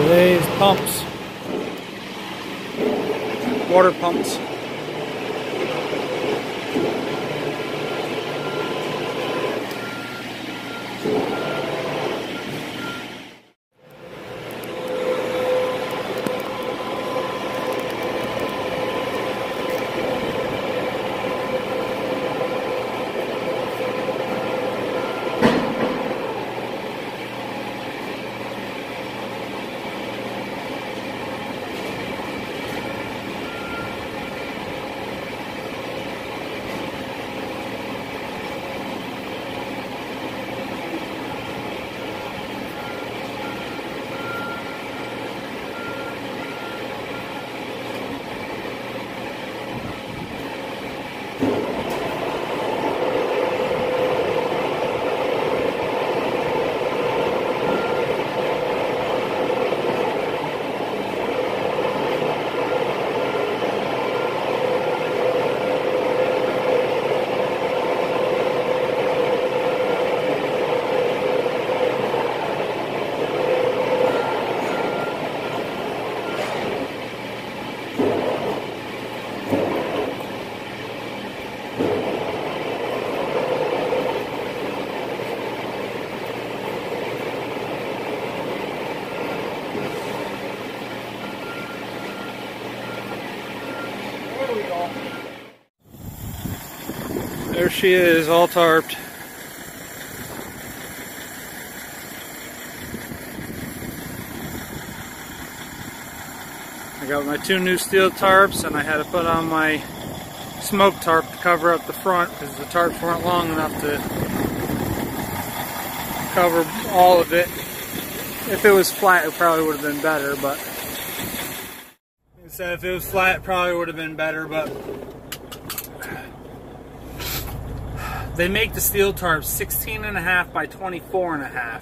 Today's pumps, water pumps. There she is, all tarped. I got my two new steel tarps, and I had to put on my smoke tarp to cover up the front because the tarps weren't long enough to cover all of it. If it was flat, it probably would have been better, but so if it was flat, it probably would have been better, but they make the steel tarps 16.5 by 24.5,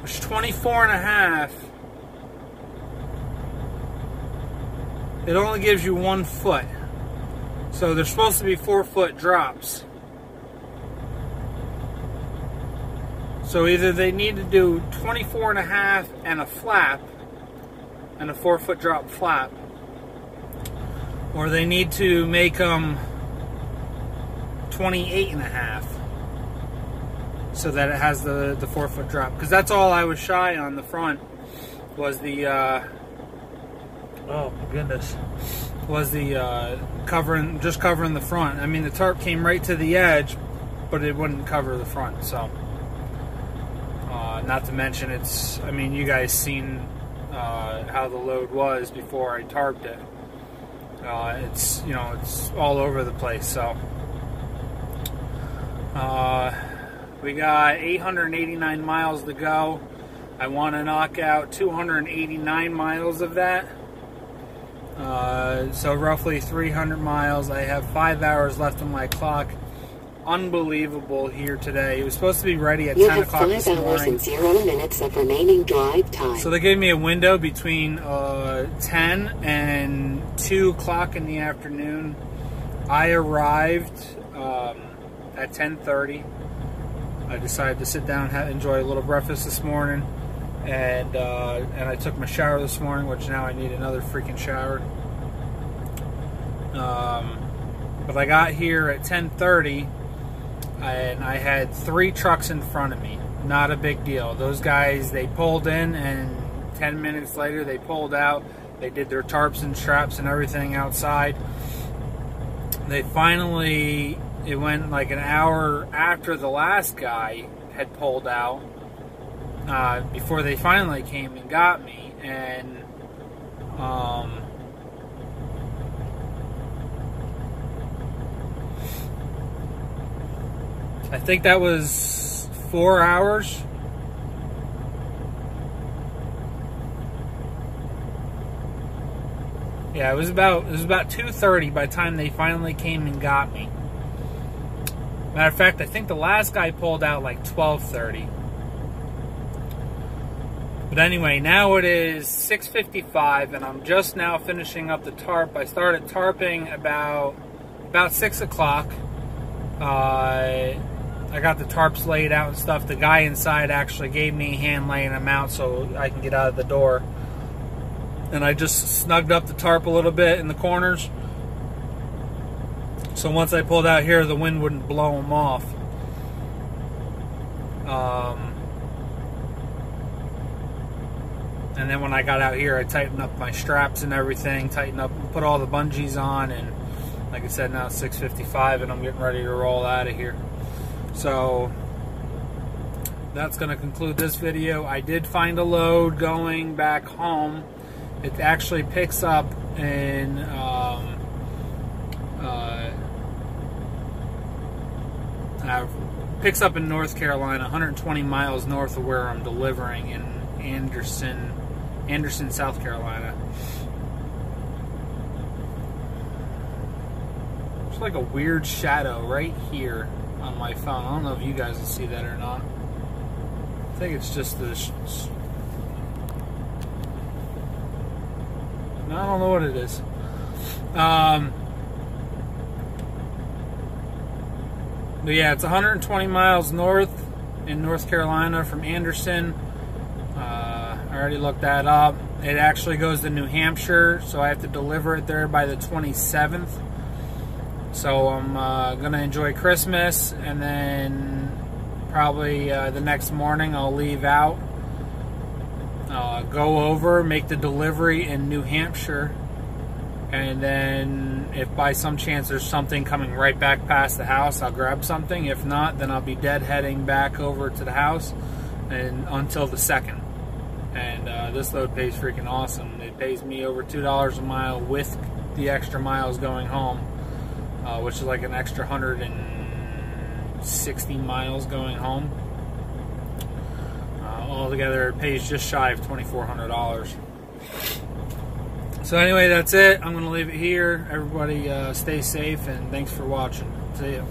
which 24.5, it only gives you 1 foot. So they're supposed to be 4-foot drops. So either they need to do 24.5 and a flap, and a 4-foot drop flap, or they need to make them 28.5 so that it has the 4-foot drop, because that's all I was shy on the front was the oh my goodness, was the covering the front. I mean, the tarp came right to the edge, but it wouldn't cover the front. So not to mention, it's, I mean, you guys seen how the load was before I tarped it. It's, you know, it's all over the place. So we got 889 miles to go. I want to knock out 289 miles of that. So roughly 300 miles. I have 5 hours left on my clock. Unbelievable here today. It was supposed to be ready at 10 o'clock this morning. You have 5 hours and 0 minutes of remaining drive time. So they gave me a window between 10 and 2 o'clock in the afternoon. I arrived at 10:30. I decided to sit down and enjoy a little breakfast this morning, and I took my shower this morning, which now I need another freaking shower. But I got here at 10:30, and I had 3 trucks in front of me. Not a big deal. Those guys, they pulled in, and 10 minutes later they pulled out. They did their tarps and straps and everything outside. They finally, it went like an hour after the last guy had pulled out before they finally came and got me. And I think that was 4 hours. Yeah, it was about 2:30 by the time they finally came and got me. Matter of fact, I think the last guy pulled out like 12:30. But anyway, now it is 6:55, and I'm just now finishing up the tarp. I started tarping about 6 o'clock. I got the tarps laid out and stuff. The guy inside actually gave me a hand laying them out so I can get out of the door. And I just snugged up the tarp a little bit in the corners. So once I pulled out here, the wind wouldn't blow them off. And then when I got out here, I tightened up my straps and everything, put all the bungees on, and like I said, now it's 6:55 and I'm getting ready to roll out of here. So that's going to conclude this video. I did find a load going back home. It actually picks up in North Carolina, 120 miles north of where I'm delivering in Anderson, South Carolina. It's like a weird shadow right here on my phone. I don't know if you guys will see that or not. I think it's just this. I don't know what it is. But yeah, it's 120 miles north in North Carolina from Anderson. I already looked that up. It actually goes to New Hampshire, so I have to deliver it there by the 27th. So I'm going to enjoy Christmas, and then probably the next morning I'll leave out, go over, make the delivery in New Hampshire, and then if by some chance there's something coming right back past the house, I'll grab something. If not, then I'll be deadheading back over to the house and until the 2nd. And this load pays freaking awesome. It pays me over $2 a mile with the extra miles going home, which is like an extra 160 miles going home. Altogether, it pays just shy of $2,400. So anyway, that's it. I'm going to leave it here. Everybody stay safe, and thanks for watching. See ya.